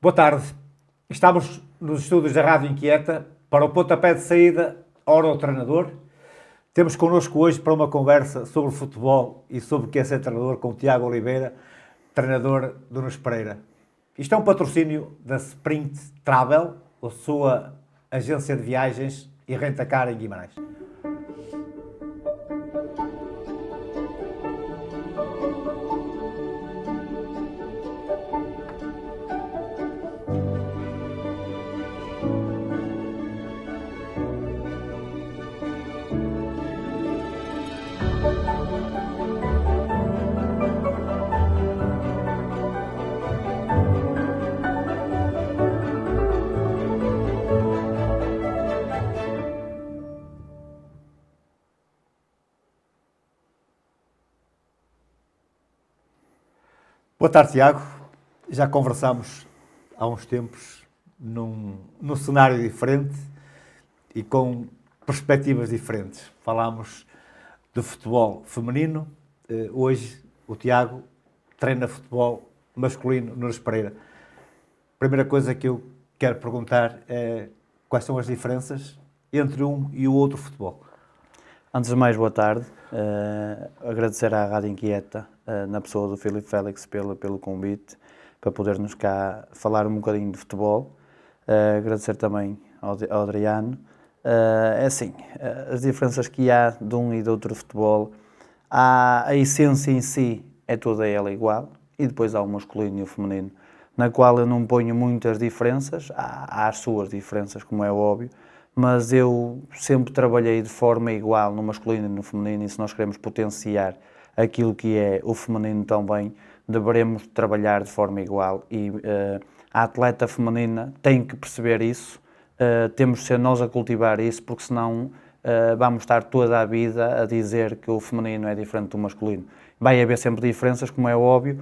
Boa tarde. Estamos nos estúdios da Rádio Inquieta para o pontapé de saída Hora ao Treinador. Temos connosco hoje para uma conversa sobre futebol e sobre o que é ser treinador com o Tiago Oliveira, treinador do Nunes Pereira. Isto é um patrocínio da Sprint Travel, a sua agência de viagens e rentacar em Guimarães. Boa tarde, Tiago. Já conversámos há uns tempos num cenário diferente e com perspectivas diferentes. Falámos de futebol feminino. Hoje o Tiago treina futebol masculino no Nunes Pereira. A primeira coisa que eu quero perguntar é quais são as diferenças entre um e o outro futebol. Antes de mais, boa tarde. Agradecer à Rádio Inquieta, na pessoa do Filipe Félix, pelo convite, para podermos cá falar um bocadinho de futebol. Agradecer também ao Adriano. É assim, as diferenças que há de um e de outro futebol, a essência em si é toda ela igual, e depois há o masculino e o feminino, na qual eu não ponho muitas diferenças, há as suas diferenças, como é óbvio, mas eu sempre trabalhei de forma igual no masculino e no feminino, e se nós queremos potenciar aquilo que é o feminino também, deveremos trabalhar de forma igual, e a atleta feminina tem que perceber isso, temos de ser nós a cultivar isso, porque senão vamos estar toda a vida a dizer que o feminino é diferente do masculino. Vai haver sempre diferenças, como é óbvio,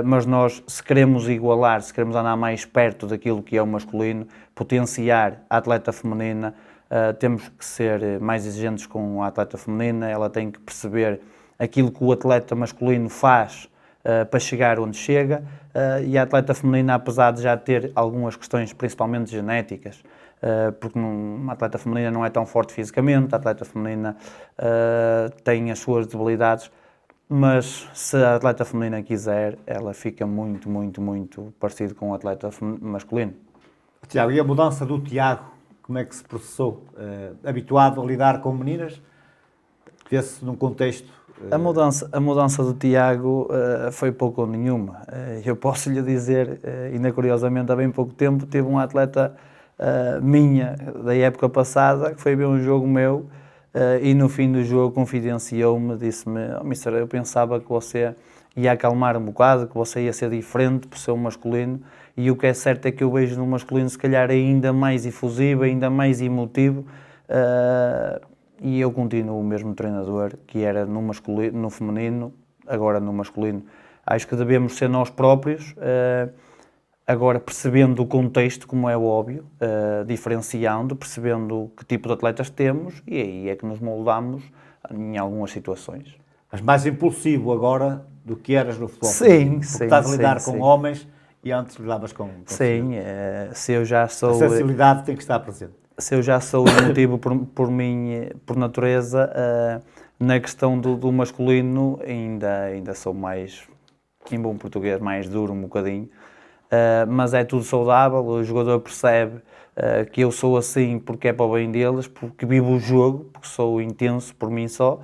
mas nós, se queremos igualar, se queremos andar mais perto daquilo que é o masculino, potenciar a atleta feminina, temos que ser mais exigentes com a atleta feminina, ela tem que perceber aquilo que o atleta masculino faz para chegar onde chega, e a atleta feminina, apesar de já ter algumas questões, principalmente genéticas, porque uma atleta feminina não é tão forte fisicamente, a atleta feminina tem as suas debilidades, mas se a atleta feminina quiser, ela fica muito, muito, muito parecido com o atleta masculino. Tiago, e a mudança do Tiago, como é que se processou? Habituado a lidar com meninas? Vê-se num contexto... A mudança do Tiago foi pouco ou nenhuma. Eu posso lhe dizer, ainda curiosamente, há bem pouco tempo, tive um atleta minha, da época passada, que foi ver um jogo meu, e no fim do jogo confidenciou-me, disse-me: "Oh, mister, eu pensava que você ia acalmar um bocado, que você ia ser diferente por ser um masculino, e o que é certo é que eu vejo no masculino se calhar ainda mais efusivo, ainda mais emotivo, e eu continuo o mesmo treinador que era no masculino, no feminino, agora no masculino. Acho que devemos ser nós próprios, agora percebendo o contexto, como é óbvio, diferenciando, percebendo que tipo de atletas temos, e aí é que nos moldamos em algumas situações. Mas mais impulsivo agora do que eras no futebol. Sim, porque sim. estás a lidar sim, com sim. homens e antes lidavas com Sim, se eu já A sou... sensibilidade tem que estar presente. Se eu já sou emotivo por natureza, na questão do masculino ainda sou mais, em bom português, mais duro um bocadinho, mas é tudo saudável, o jogador percebe que eu sou assim porque é para o bem deles, porque vivo o jogo, porque sou intenso por mim só.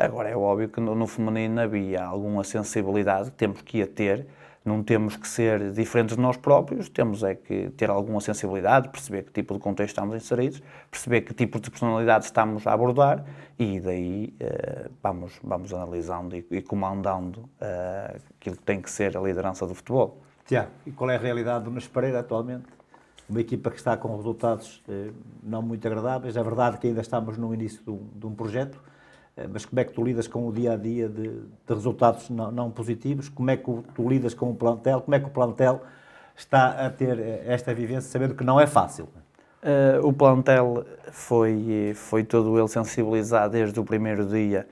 Agora é óbvio que no feminino havia alguma sensibilidade que temos que ir a ter. Não temos que ser diferentes de nós próprios, temos é que ter alguma sensibilidade, perceber que tipo de contexto estamos inseridos, perceber que tipo de personalidade estamos a abordar, e daí vamos analisando e comandando aquilo que tem que ser a liderança do futebol. Tiago, e qual é a realidade do Nunes Pereira atualmente? Uma equipa que está com resultados não muito agradáveis. É verdade que ainda estamos no início de um projeto, mas como é que tu lidas com o dia-a-dia de resultados não positivos? Como é que tu lidas com o plantel? Como é que o plantel está a ter esta vivência, sabendo que não é fácil? O plantel foi todo ele sensibilizado desde o primeiro dia,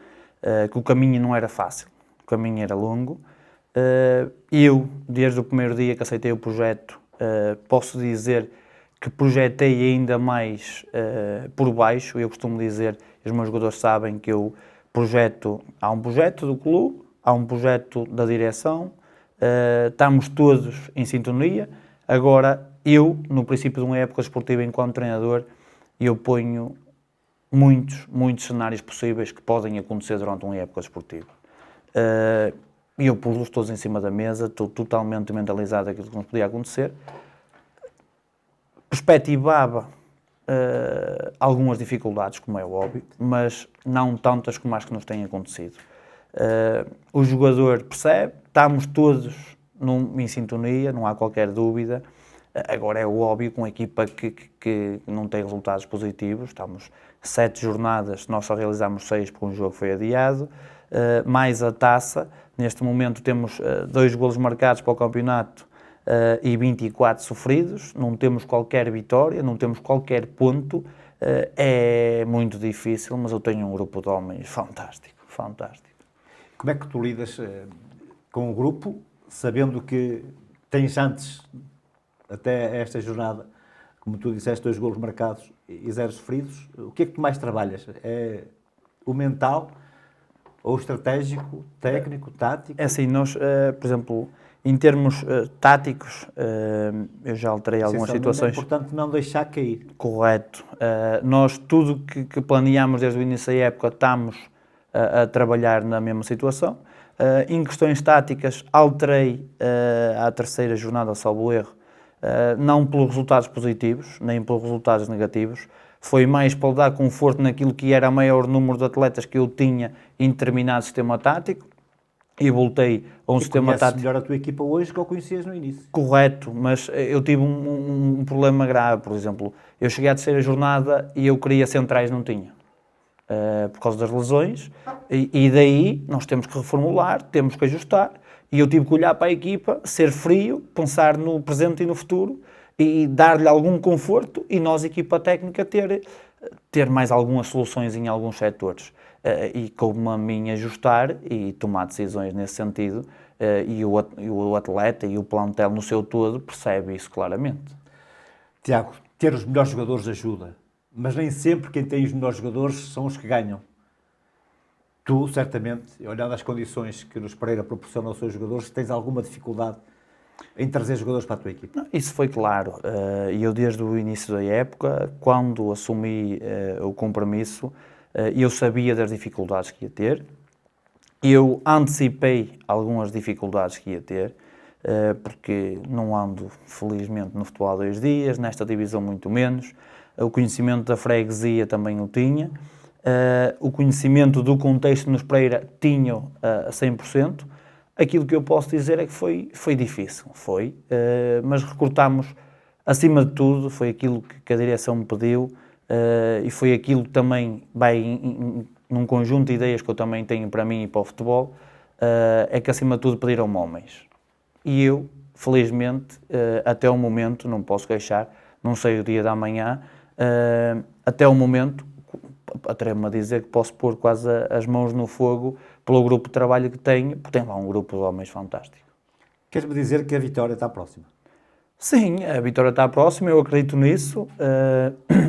que o caminho não era fácil, o caminho era longo. Eu, desde o primeiro dia que aceitei o projeto, Posso dizer que projetei ainda mais por baixo. Eu costumo dizer, os meus jogadores sabem que eu há um projeto do clube, há um projeto da direção, estamos todos em sintonia. Agora, eu, no princípio de uma época esportiva enquanto treinador, eu ponho muitos cenários possíveis que podem acontecer durante uma época esportiva. E eu pus-los todos em cima da mesa, estou totalmente mentalizado daquilo que nos podia acontecer. Perspectivava algumas dificuldades, como é óbvio, mas não tantas como as que nos têm acontecido. O jogador percebe, estamos todos em sintonia, não há qualquer dúvida. Agora é óbvio que uma equipa que não tem resultados positivos, estamos 7 jornadas, nós só realizamos 6 porque um jogo foi adiado, mais a taça. Neste momento temos 2 golos marcados para o campeonato e 24 sofridos, não temos qualquer vitória, não temos qualquer ponto. É muito difícil, mas eu tenho um grupo de homens fantástico. Como é que tu lidas com o grupo, sabendo que tens antes, até esta jornada, como tu disseste, 2 golos marcados e 0 sofridos? O que é que tu mais trabalhas? É o mental, ou o estratégico, técnico, tático? É assim, nós, por exemplo, em termos táticos, eu já alterei algumas situações. É importante não deixar cair. Correto. Nós, tudo que planeamos desde o início da época, estamos a trabalhar na mesma situação. Em questões táticas, alterei à terceira jornada, salvo erro, não pelos resultados positivos, nem pelos resultados negativos. Foi mais para dar conforto naquilo que era o maior número de atletas que eu tinha em determinado sistema tático. E voltei a um sistema tático. Melhor a tua equipa hoje que o conhecias no início. Correto, mas eu tive um problema grave. Por exemplo, eu cheguei à terceira jornada e eu queria centrais, não tinha. Por causa das lesões. E daí nós temos que reformular, temos que ajustar. E eu tive que olhar para a equipa, ser frio, pensar no presente e no futuro e dar-lhe algum conforto e nós, equipa técnica, ter mais algumas soluções em alguns setores. E coube-me a mim ajustar e tomar decisões nesse sentido, e o atleta e o plantel no seu todo percebe isso claramente. Tiago, ter os melhores jogadores ajuda, mas nem sempre quem tem os melhores jogadores são os que ganham. Tu, certamente, olhando as condições que nos Pereira proporciona aos seus jogadores, tens alguma dificuldade em trazer jogadores para a tua equipe? Não, isso foi claro. Eu, desde o início da época, quando assumi o compromisso, eu sabia das dificuldades que ia ter. Eu antecipei algumas dificuldades que ia ter, porque não ando, felizmente, no futebol há 2 dias, nesta divisão muito menos. O conhecimento da freguesia também o tinha. O conhecimento do contexto nos Pereira tinha a 100%. Aquilo que eu posso dizer é que foi difícil, mas recrutámos, acima de tudo, foi aquilo que a direção me pediu, e foi aquilo que também vai num conjunto de ideias que eu também tenho para mim e para o futebol, é que acima de tudo pediram-me homens. E eu, felizmente, até o momento, não posso queixar, não sei o dia da manhã, até o momento, atrevo-me a dizer que posso pôr quase as mãos no fogo pelo grupo de trabalho que tenho, porque tem lá um grupo de homens fantástico. Queres-me dizer que a vitória está próxima? Sim, a vitória está próxima, eu acredito nisso.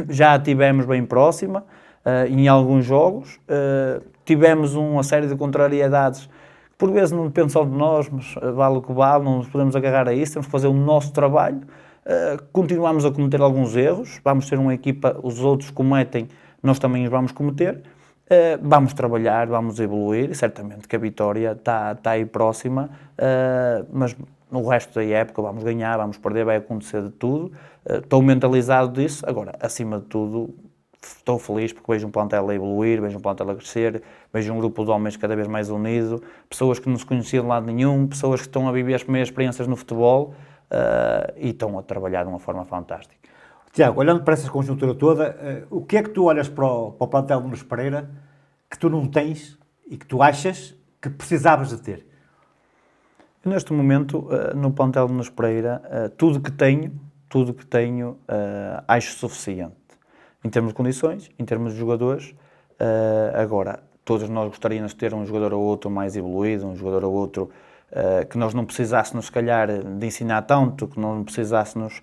Já a tivemos bem próxima em alguns jogos. Tivemos uma série de contrariedades que por vezes não depende só de nós, mas vale o que vale, não nos podemos agarrar a isso, temos que fazer o nosso trabalho. Continuamos a cometer alguns erros, vamos ser uma equipa, os outros cometem, nós também os vamos cometer. Vamos trabalhar, vamos evoluir e certamente que a vitória está aí próxima, mas no resto da época vamos ganhar, vamos perder, vai acontecer de tudo. Estou mentalizado disso. Agora, acima de tudo, estou feliz porque vejo um plantel a evoluir, vejo um plantel a crescer, vejo um grupo de homens cada vez mais unido, pessoas que não se conheciam de lado nenhum, pessoas que estão a viver as primeiras experiências no futebol e estão a trabalhar de uma forma fantástica. Tiago, olhando para essa conjuntura toda, o que é que tu olhas para o plantel de Nunes Pereira que tu não tens e que tu achas que precisavas de ter? Eu, neste momento, no plantel de Nunes Pereira, tudo que tenho, acho suficiente. Em termos de condições, em termos de jogadores. Agora, todos nós gostaríamos de ter um jogador ou outro mais evoluído, um jogador ou outro que nós não precisássemos, se calhar, de ensinar tanto, que não precisássemos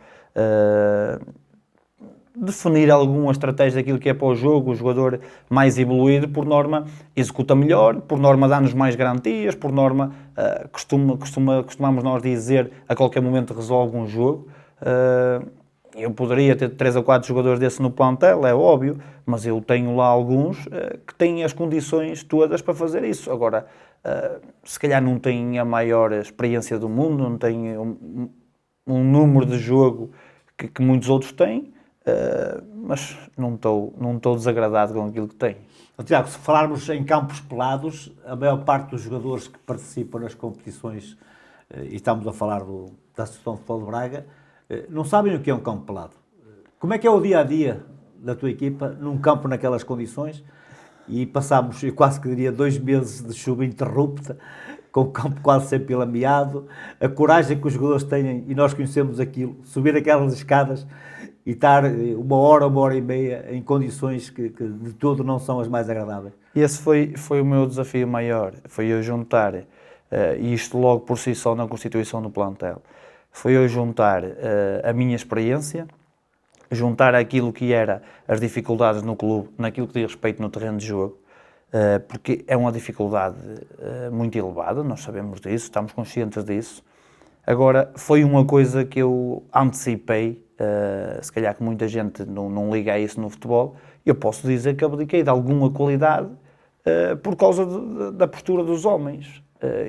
definir alguma estratégia daquilo que é para o jogo. O jogador mais evoluído, por norma, executa melhor, por norma dá-nos mais garantias, por norma costumamos nós dizer a qualquer momento resolve um jogo. Eu poderia ter 3 ou 4 jogadores desse no plantel, é óbvio, mas eu tenho lá alguns que têm as condições todas para fazer isso. Agora, se calhar não têm a maior experiência do mundo, não têm um número de jogo que muitos outros têm, mas não estou desagradado com aquilo que tenho. Tiago, se falarmos em campos pelados, a maior parte dos jogadores que participam nas competições, e estamos a falar da Associação de Futebol de Braga, não sabem o que é um campo pelado. Como é que é o dia-a-dia da tua equipa num campo naquelas condições? E passámos, eu quase que diria, 2 meses de chuva interrupta, com o campo quase sempre lameado, a coragem que os jogadores têm, e nós conhecemos aquilo, subir aquelas escadas e estar 1 hora, 1 hora e meia em condições que de todo não são as mais agradáveis. Esse foi o meu desafio maior, foi eu juntar, e isto logo por si só na constituição do plantel, foi eu juntar a minha experiência, juntar aquilo que era as dificuldades no clube, naquilo que diz respeito no terreno de jogo, porque é uma dificuldade muito elevada, nós sabemos disso, estamos conscientes disso. Agora, foi uma coisa que eu antecipei, se calhar que muita gente não liga a isso no futebol, eu posso dizer que abdiquei de alguma qualidade por causa da postura dos homens.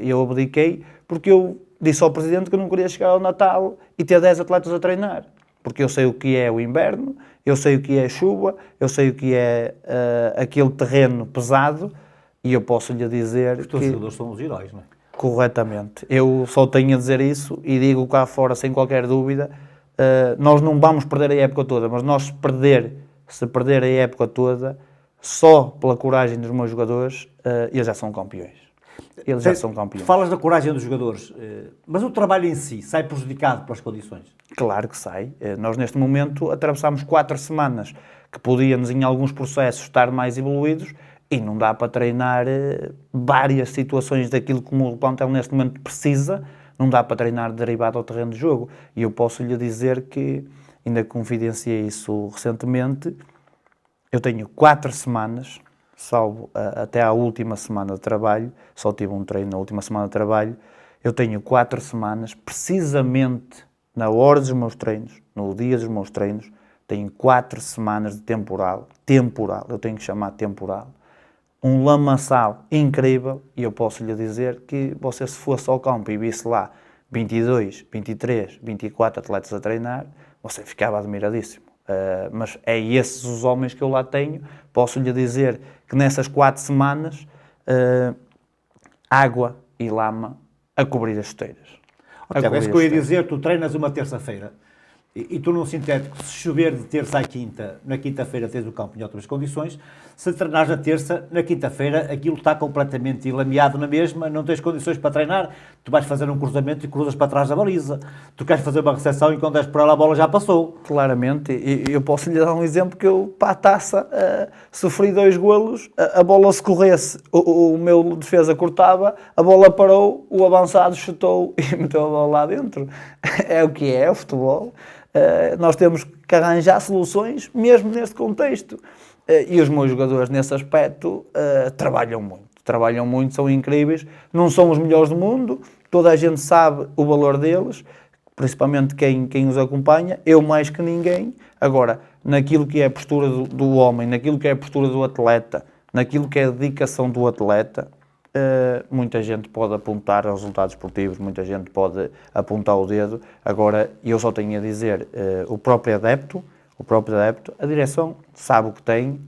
Eu abdiquei porque eu disse ao Presidente que eu não queria chegar ao Natal e ter 10 atletas a treinar. Porque eu sei o que é o inverno, eu sei o que é a chuva, eu sei o que é aquele terreno pesado, e eu posso lhe dizer que... Os teus jogadores são os heróis, não é? Corretamente. Eu só tenho a dizer isso e digo cá fora sem qualquer dúvida, nós não vamos perder a época toda, mas nós se perder a época toda, só pela coragem dos meus jogadores, eles já são campeões. Eles já são campeões. Falas da coragem dos jogadores, mas o trabalho em si sai prejudicado pelas condições? Claro que sai. Nós neste momento atravessámos 4 semanas que podíamos em alguns processos estar mais evoluídos e não dá para treinar várias situações daquilo que o plantel neste momento precisa, não dá para treinar derivado ao terreno de jogo. E eu posso lhe dizer que, ainda confidenciei isso recentemente, eu tenho 4 semanas, salvo até à última semana de trabalho, só tive um treino na última semana de trabalho, eu tenho 4 semanas, precisamente na hora dos meus treinos, no dia dos meus treinos, tenho 4 semanas de temporal, eu tenho que chamar temporal, um lamaçal incrível, e eu posso lhe dizer que você, se fosse ao campo e visse lá 22, 23, 24 atletas a treinar, você ficava admiradíssimo. Mas é esses os homens que eu lá tenho. Posso lhe dizer que nessas 4 semanas, água e lama a cobrir as chuteiras. Tiago, é isso que eu ia dizer, tu treinas uma terça-feira e tu num sintético, se chover de terça à quinta, na quinta-feira tens o campo em ótimas condições, se treinares na terça, na quinta-feira aquilo está completamente lameado na mesma, não tens condições para treinar, tu vais fazer um cruzamento e cruzas para trás da baliza, tu queres fazer uma recepção e quando és por ela a bola já passou. Claramente, e eu posso lhe dar um exemplo que eu, para a taça, sofri 2 golos, a bola se corresse, o meu defesa cortava, a bola parou, o avançado chutou e meteu a bola lá dentro. É o que é o futebol. Nós temos que arranjar soluções mesmo neste contexto. E os meus jogadores nesse aspecto trabalham muito, são incríveis, não são os melhores do mundo, toda a gente sabe o valor deles, principalmente quem os acompanha, eu mais que ninguém. Agora, naquilo que é a postura do homem, naquilo que é a postura do atleta, naquilo que é a dedicação do atleta, muita gente pode apontar aos resultados esportivos, muita gente pode apontar o dedo. Agora, eu só tenho a dizer, o próprio adepto, a direção sabe o que tem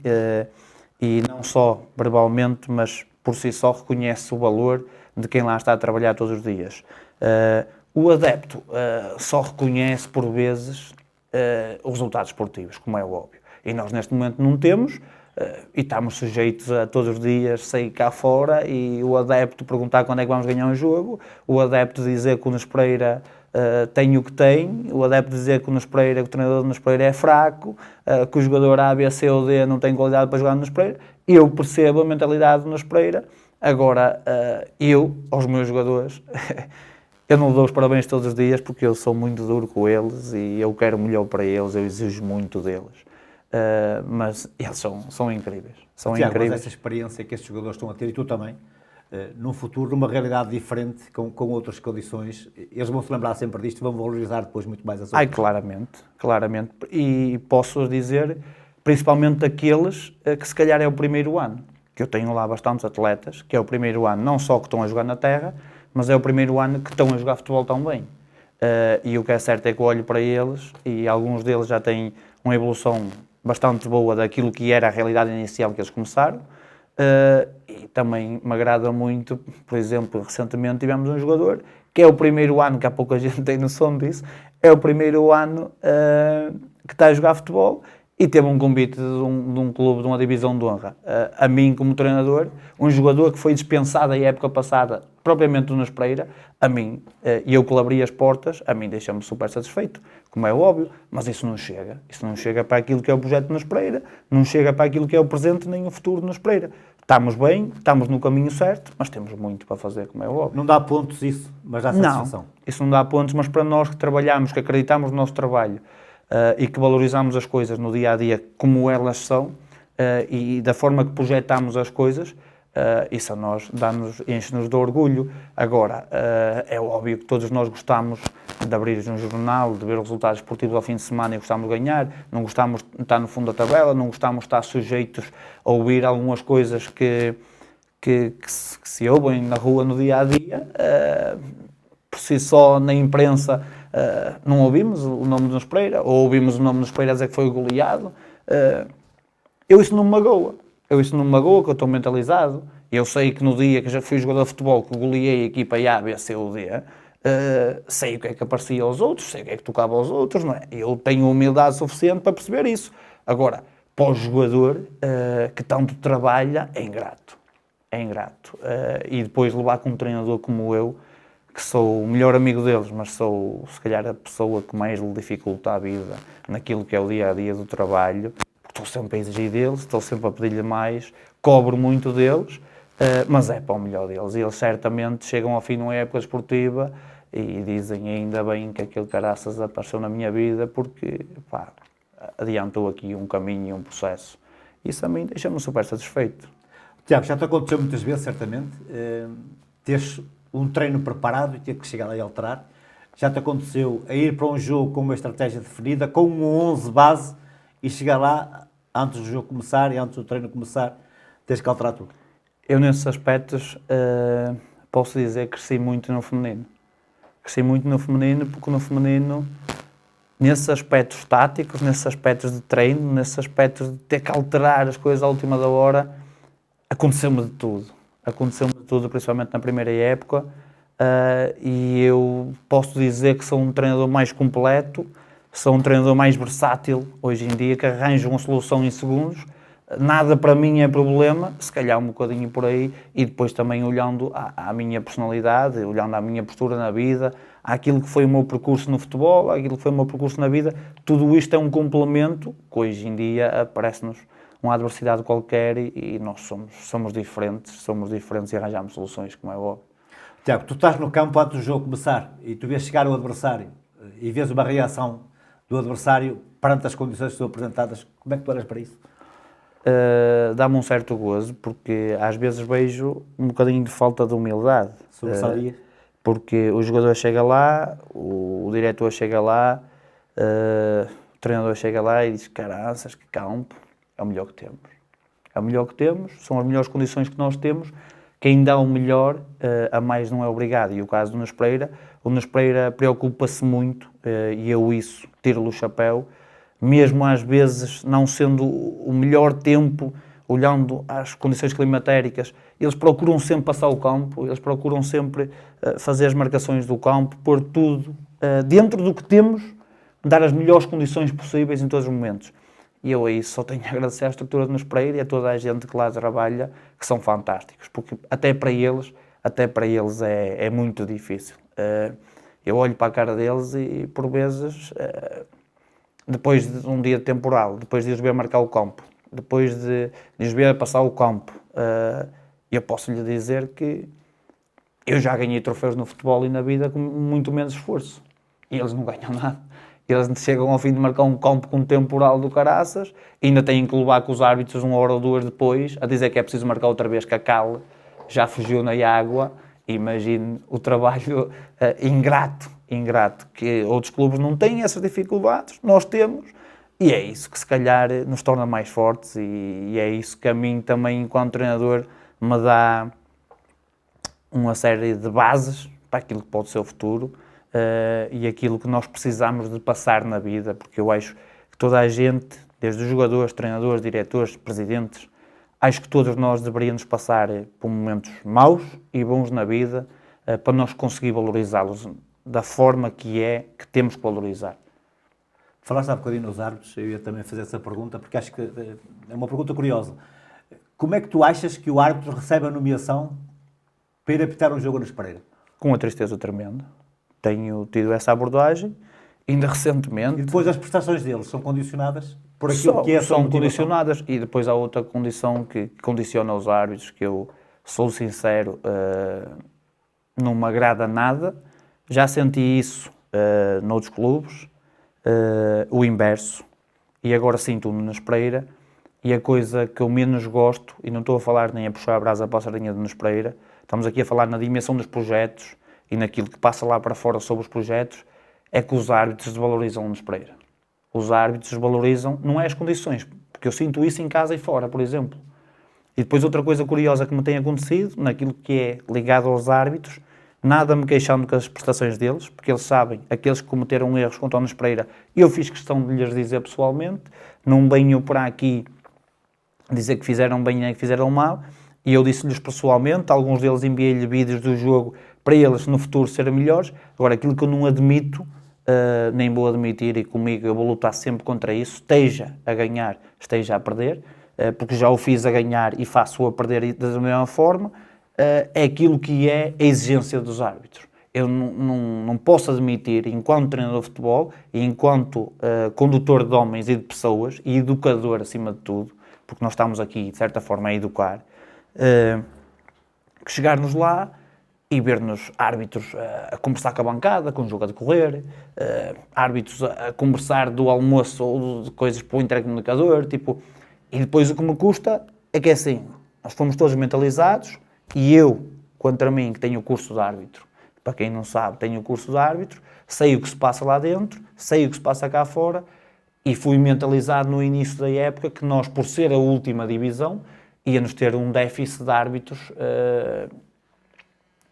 e não só verbalmente, mas por si só reconhece o valor de quem lá está a trabalhar todos os dias. O adepto só reconhece, por vezes, os resultados esportivos, como é óbvio. E nós, neste momento, não temos, e estamos sujeitos a todos os dias sair cá fora e o adepto perguntar quando é que vamos ganhar um jogo, o adepto dizer que o Nunes Pereira tem o que tem, o adepto dizer que o treinador do Nunes Pereira é fraco, que o jogador A, B, C ou D não tem qualidade para jogar no Nunes Pereira. Eu percebo a mentalidade do Nunes Pereira, Agora, eu, aos meus jogadores, eu não dou os parabéns todos os dias porque eu sou muito duro com eles e eu quero o melhor para eles, eu exijo muito deles. Mas eles são incríveis. São Tiago, incríveis. mas essa experiência que estes jogadores estão a ter, e tu também, num futuro, numa realidade diferente, com outras condições, eles vão se lembrar sempre disto e vão valorizar depois muito mais as outras. Ai, claramente. E posso dizer, principalmente daqueles que se calhar é o primeiro ano, que eu tenho lá bastantes atletas, que é o primeiro ano, não só que estão a jogar na terra, mas é o primeiro ano que estão a jogar futebol tão bem. E o que é certo é que eu olho para eles e alguns deles já têm uma evolução bastante boa daquilo que era a realidade inicial que eles começaram. E também me agrada muito, por exemplo, recentemente tivemos um jogador que é o primeiro ano, que há pouca gente tem noção disso, é o primeiro ano que está a jogar futebol e teve um convite de um clube, de uma divisão de honra. A mim, como treinador, um jogador que foi dispensado a época passada, propriamente do Nunes Pereira, a mim, e eu que lhe abri as portas, a mim deixa-me super satisfeito, como é óbvio, mas isso não chega. Isso não chega para aquilo que é o projeto de Nunes Pereira, não chega para aquilo que é o presente nem o futuro de Nunes Pereira. Estamos bem, estamos no caminho certo, mas temos muito para fazer, como é óbvio. Não dá pontos isso, mas dá satisfação. Não, isso não dá pontos, mas para nós que trabalhamos, que acreditamos no nosso trabalho e que valorizamos as coisas no dia-a-dia como elas são e da forma que projetamos as coisas, isso a nós enche-nos de orgulho. Agora, é óbvio que todos nós gostamos de abrir um jornal, de ver os resultados esportivos ao fim de semana e gostamos de ganhar, não gostamos de estar no fundo da tabela, não gostamos de estar sujeitos a ouvir algumas coisas que se ouvem na rua no dia-a-dia. Por si só, na imprensa, não ouvimos o nome de Nunes Pereira, ou ouvimos o nome de Nunes Pereira a dizer que foi goleado. Isso não me magoa. Que eu estou mentalizado. Eu sei que no dia que já fui jogador de futebol, que goleei a equipa A, B, C ou D, sei o que é que aparecia aos outros, sei o que é que tocava aos outros, não é? Eu tenho humildade suficiente para perceber isso. Agora, para o jogador que tanto trabalha, é ingrato. E depois levar com um treinador como eu, que sou o melhor amigo deles, mas sou, se calhar, a pessoa que mais lhe dificulta a vida naquilo que é o dia-a-dia do trabalho. Estou sempre a exigir deles, estou sempre a pedir-lhe mais, cobro muito deles, mas é para o melhor deles. E eles certamente chegam ao fim de uma época esportiva e dizem ainda bem que aquele caraças apareceu na minha vida porque, pá, adiantou aqui um caminho e um processo. Isso a mim deixa-me super satisfeito. Tiago, já te aconteceu muitas vezes, certamente, teres um treino preparado e ter que chegar lá e alterar. Já te aconteceu a ir para um jogo com uma estratégia definida, com um 11 base, e chegar lá, antes do jogo começar e antes do treino começar, tens que alterar tudo. Eu, nesses aspectos, posso dizer que cresci muito no feminino. Porque no feminino, nesses aspectos táticos, nesses aspectos de treino, nesses aspectos de ter que alterar as coisas à última da hora, aconteceu-me de tudo, principalmente na primeira época, e eu posso dizer que sou um treinador mais completo, sou um treinador mais versátil hoje em dia, que arranjo uma solução em segundos, nada para mim é problema, se calhar um bocadinho por aí, e depois também olhando à minha personalidade, olhando à minha postura na vida, àquilo que foi o meu percurso no futebol, àquilo que foi o meu percurso na vida, tudo isto é um complemento que hoje em dia aparece-nos uma adversidade qualquer e nós somos diferentes e arranjamos soluções, como é óbvio. Tiago, tu estás no campo antes do jogo começar e tu vês chegar o adversário e vês uma reação do adversário perante as condições que são apresentadas, como é que tu olhas para isso? Dá-me um certo gozo, porque às vezes vejo um bocadinho de falta de humildade. Porque o jogador chega lá, o diretor chega lá, o treinador chega lá e diz: caraças, que campo, é o melhor que temos. São as melhores condições que nós temos. Quem dá o melhor, a mais não é obrigado. E o caso do Nunes Pereira, o Nunes Pereira preocupa-se muito, e eu isso tiro-lhe o chapéu, mesmo às vezes não sendo o melhor tempo, olhando às condições climatéricas, eles procuram sempre passar o campo, eles procuram sempre fazer as marcações do campo, pôr tudo dentro do que temos, dar as melhores condições possíveis em todos os momentos. E eu aí só tenho a agradecer à estrutura de Nunes Pereira e a toda a gente que lá trabalha, que são fantásticos, porque até para eles é muito difícil. Eu olho para a cara deles e, por vezes, depois de um dia temporal, depois de os ver marcar o campo, depois de os ver passar o campo, E eu posso lhe dizer que eu já ganhei troféus no futebol e na vida com muito menos esforço. E eles não ganham nada. Eles chegam ao fim de marcar um campo com um temporal do caraças e ainda têm que levar com os árbitros 1 hora ou 2 depois a dizer que é preciso marcar outra vez que a Cal já fugiu na água. Imagine o trabalho ingrato, que outros clubes não têm essas dificuldades, nós temos, e é isso que se calhar nos torna mais fortes e é isso que a mim também, enquanto treinador, me dá uma série de bases para aquilo que pode ser o futuro e aquilo que nós precisamos de passar na vida, porque eu acho que toda a gente, desde os jogadores, treinadores, diretores, presidentes, acho que todos nós deveríamos passar por momentos maus e bons na vida para nós conseguir valorizá-los da forma que temos que valorizar. Falaste há bocadinho nos árbitros, eu ia também fazer essa pergunta, porque acho que é uma pergunta curiosa. Como é que tu achas que o árbitro recebe a nomeação para ir apitar um jogo no Pereira? Com uma tristeza tremenda. Tenho tido essa abordagem, ainda recentemente. E depois as prestações deles são condicionadas por aquilo que é a sua São motivação? condicionadas, e depois há outra condição que condiciona os árbitros, que eu sou sincero, não me agrada nada. Já senti isso noutros clubes, o inverso, e agora sinto-me na Pereira, e a coisa que eu menos gosto, e não estou a falar nem a puxar a brasa para a sardinha de Nunes Pereira, estamos aqui a falar na dimensão dos projetos e naquilo que passa lá para fora sobre os projetos, é que os árbitros desvalorizam o Nunes Pereira. Os árbitros desvalorizam, não é as condições, porque eu sinto isso em casa e fora, por exemplo. E depois outra coisa curiosa que me tem acontecido, naquilo que é ligado aos árbitros, nada me queixando com as prestações deles, porque eles sabem, aqueles que cometeram erros contra o Nunes Pereira, eu fiz questão de lhes dizer pessoalmente, não venho para aqui dizer que fizeram bem nem que fizeram mal, e eu disse-lhes pessoalmente, alguns deles enviei-lhe vídeos do jogo para eles no futuro serem melhores. Agora, aquilo que eu não admito, nem vou admitir, e comigo eu vou lutar sempre contra isso, esteja a ganhar, esteja a perder, porque já o fiz a ganhar e faço-o a perder da mesma forma, é aquilo que é a exigência dos árbitros. Eu não posso admitir, enquanto treinador de futebol, e enquanto condutor de homens e de pessoas, e educador acima de tudo, porque nós estamos aqui, de certa forma, a educar, que chegarmos lá e ver-nos árbitros a conversar com a bancada, com o jogo a decorrer, árbitros a conversar do almoço ou de coisas para o intercomunicador, tipo, e depois o que me custa é que é assim, nós fomos todos mentalizados e eu, contra mim, que tenho o curso de árbitro, para quem não sabe, tenho o curso de árbitro, sei o que se passa lá dentro, sei o que se passa cá fora e fui mentalizado no início da época que nós, por ser a última divisão, íamos ter um déficit de árbitros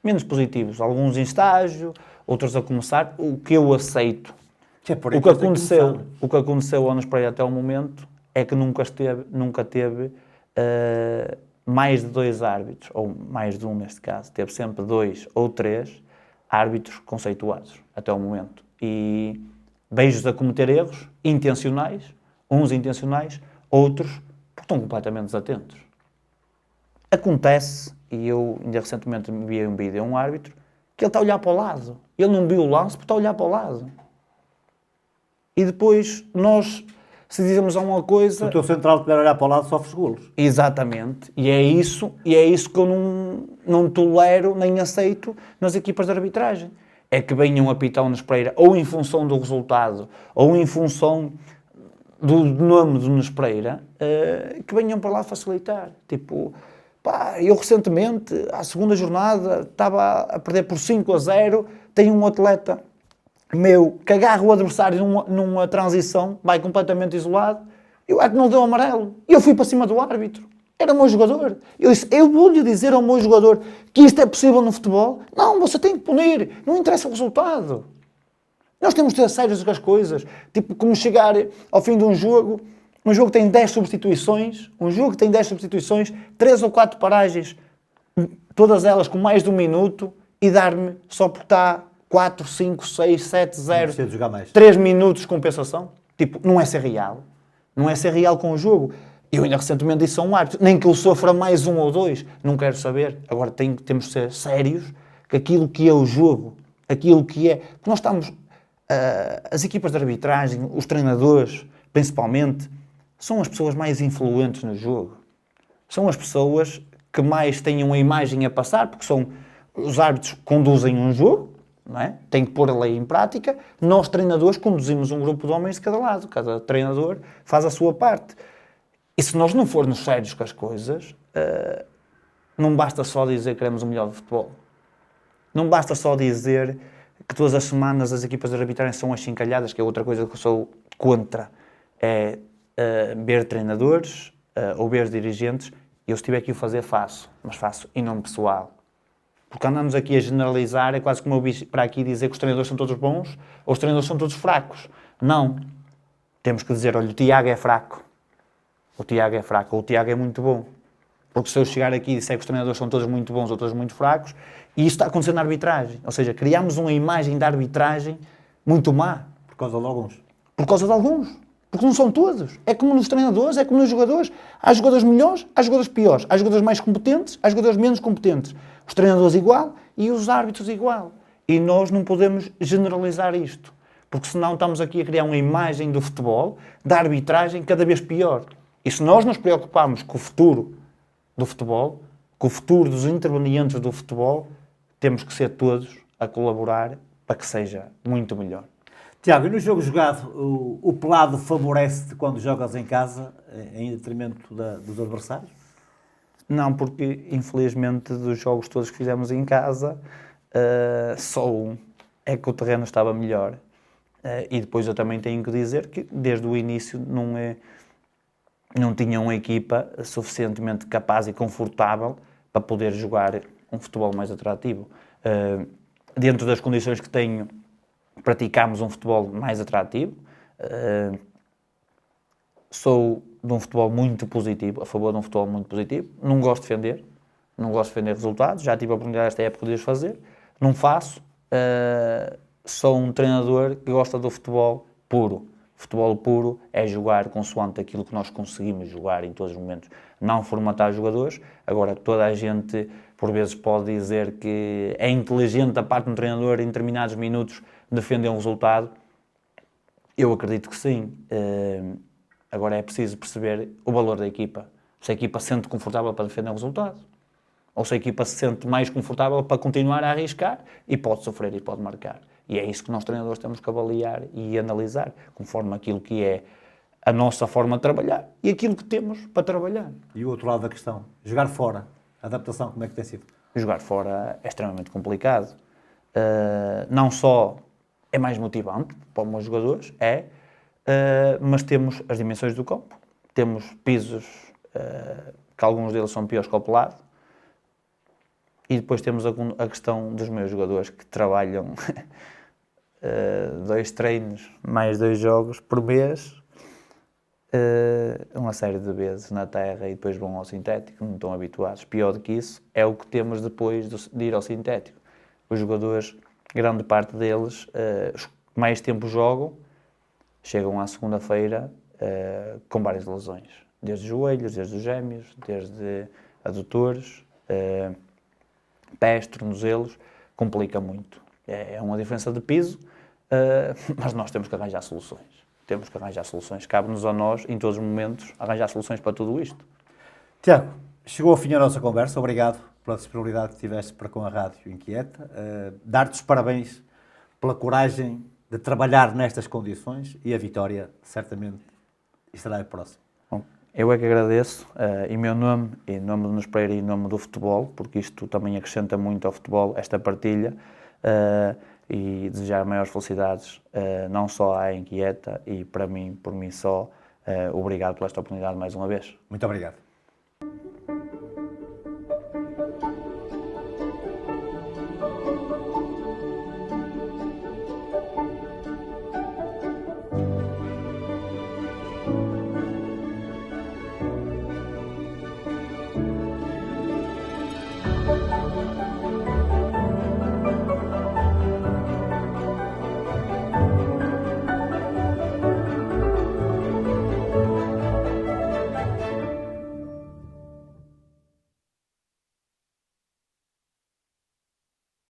menos positivos, alguns em estágio, outros a começar, o que eu aceito. O que aconteceu ao Nunes Pereira até o momento é que nunca teve mais de 2 árbitros, ou mais de um neste caso, teve sempre 2 ou 3 árbitros conceituados até o momento. E vejo-os a cometer erros intencionais, uns intencionais, outros porque estão completamente desatentos. Acontece, e eu ainda recentemente me vi um vídeo a um árbitro, que ele está a olhar para o lado. Ele não viu o lance porque está a olhar para o lado. E depois nós, se dizemos alguma coisa... Se o teu central estiver a olhar para o lado, sofres golos. Exatamente. E é isso que eu não tolero nem aceito nas equipas de arbitragem. É que venham apitar o Nunes Pereira ou em função do resultado, ou em função do nome do Nunes Pereira, que venham para lá facilitar. Tipo... eu recentemente, à segunda jornada, estava a perder por 5-0, tenho um atleta meu que agarra o adversário numa transição, vai completamente isolado, eu é que não deu amarelo, e eu fui para cima do árbitro, era o meu jogador. Eu disse, eu vou-lhe dizer ao meu jogador que isto é possível no futebol? Não, você tem que punir, não interessa o resultado. Nós temos de ter sérios com as coisas, tipo como chegar ao fim de um jogo que tem 10 substituições, 3 ou 4 paragens, todas elas com mais de 1 minuto, e dar-me, só porque está 4, 5, 6, 7, 0, 3 minutos de compensação. Tipo, não é ser real. Não é ser real com o jogo. Eu ainda recentemente disse a um árbitro, nem que eu sofra mais 1 ou 2, não quero saber. Agora temos de ser sérios, que aquilo que é o jogo, aquilo que é... Porque nós estamos... as equipas de arbitragem, os treinadores, principalmente... são as pessoas mais influentes no jogo. São as pessoas que mais tenham a imagem a passar, porque são os árbitros que conduzem um jogo, não é? Tem que pôr a lei em prática. Nós, treinadores, conduzimos um grupo de homens de cada lado. Cada treinador faz a sua parte. E se nós não formos sérios com as coisas, não basta só dizer que queremos o melhor do futebol. Não basta só dizer que todas as semanas as equipas de arbitragem são achincalhadas, que é outra coisa que eu sou contra. É ver treinadores ou ver dirigentes. Eu, se tiver que o fazer, faço. Mas faço em nome pessoal. Porque andamos aqui a generalizar, é quase como eu vi para aqui dizer que os treinadores são todos bons ou os treinadores são todos fracos. Não. Temos que dizer, olha, o Tiago é fraco. O Tiago é fraco. Ou o Tiago é muito bom. Porque se eu chegar aqui e disser que os treinadores são todos muito bons ou todos muito fracos, e isso está acontecendo na arbitragem. Ou seja, criamos uma imagem da arbitragem muito má. Por causa de alguns. Por causa de alguns. Porque não são todos. É como nos treinadores, é como nos jogadores. Há jogadores melhores, há jogadores piores. Há jogadores mais competentes, há jogadores menos competentes. Os treinadores igual e os árbitros igual. E nós não podemos generalizar isto. Porque senão estamos aqui a criar uma imagem do futebol, da arbitragem, cada vez pior. E se nós nos preocuparmos com o futuro do futebol, com o futuro dos intervenientes do futebol, temos que ser todos a colaborar para que seja muito melhor. Tiago, e no jogo jogado, o pelado favorece-te quando jogas em casa, em detrimento dos adversários? Não, porque infelizmente dos jogos todos que fizemos em casa, só um é que o terreno estava melhor. E depois eu também tenho que dizer que desde o início não tinha uma equipa suficientemente capaz e confortável para poder jogar um futebol mais atrativo. Dentro das condições que tenho, praticámos um futebol mais atrativo. Sou de um futebol muito positivo, a favor de um futebol muito positivo. Não gosto de defender, não gosto de defender resultados. Já tive a oportunidade esta época de os fazer. Não faço. Sou um treinador que gosta do futebol puro. Futebol puro é jogar consoante aquilo que nós conseguimos jogar em todos os momentos. Não formatar jogadores. Agora, toda a gente, por vezes, pode dizer que é inteligente da parte de um treinador em determinados minutos defender um resultado. Eu acredito que sim. Agora é preciso perceber o valor da equipa. Se a equipa se sente confortável para defender um resultado. Ou se a equipa se sente mais confortável para continuar a arriscar e pode sofrer e pode marcar. E é isso que nós treinadores temos que avaliar e analisar, conforme aquilo que é a nossa forma de trabalhar e aquilo que temos para trabalhar. E o outro lado da questão, jogar fora, a adaptação, como é que tem sido? Jogar fora é extremamente complicado. Não só é mais motivante para os meus jogadores, mas temos as dimensões do campo, temos pisos que alguns deles são piores que o pelado, e depois temos a questão dos meus jogadores que trabalham 2 treinos, mais 2 jogos por mês, uma série de vezes na terra e depois vão ao sintético, não estão habituados. Pior do que isso é o que temos depois de ir ao sintético. Os jogadores, grande parte deles, mais tempo jogam, chegam à segunda-feira com várias lesões, desde joelhos, desde os gêmeos, desde adutores, pés, tornozelos, complica muito. É uma diferença de piso, mas nós temos que arranjar soluções. Temos que arranjar soluções. Cabe-nos a nós, em todos os momentos, arranjar soluções para tudo isto. Tiago, chegou ao fim a nossa conversa. Obrigado pela disponibilidade que tiveste para com a Rádio Inquieta. Dar-te os parabéns pela coragem de trabalhar nestas condições e a vitória, certamente, estará próximo. Bom, eu é que agradeço, em meu nome, em nome do Nuno Pereira e em nome do futebol, porque isto também acrescenta muito ao futebol, esta partilha, e desejar maiores felicidades, não só à Inquieta e para mim, por mim só, obrigado por esta oportunidade mais uma vez. Muito obrigado.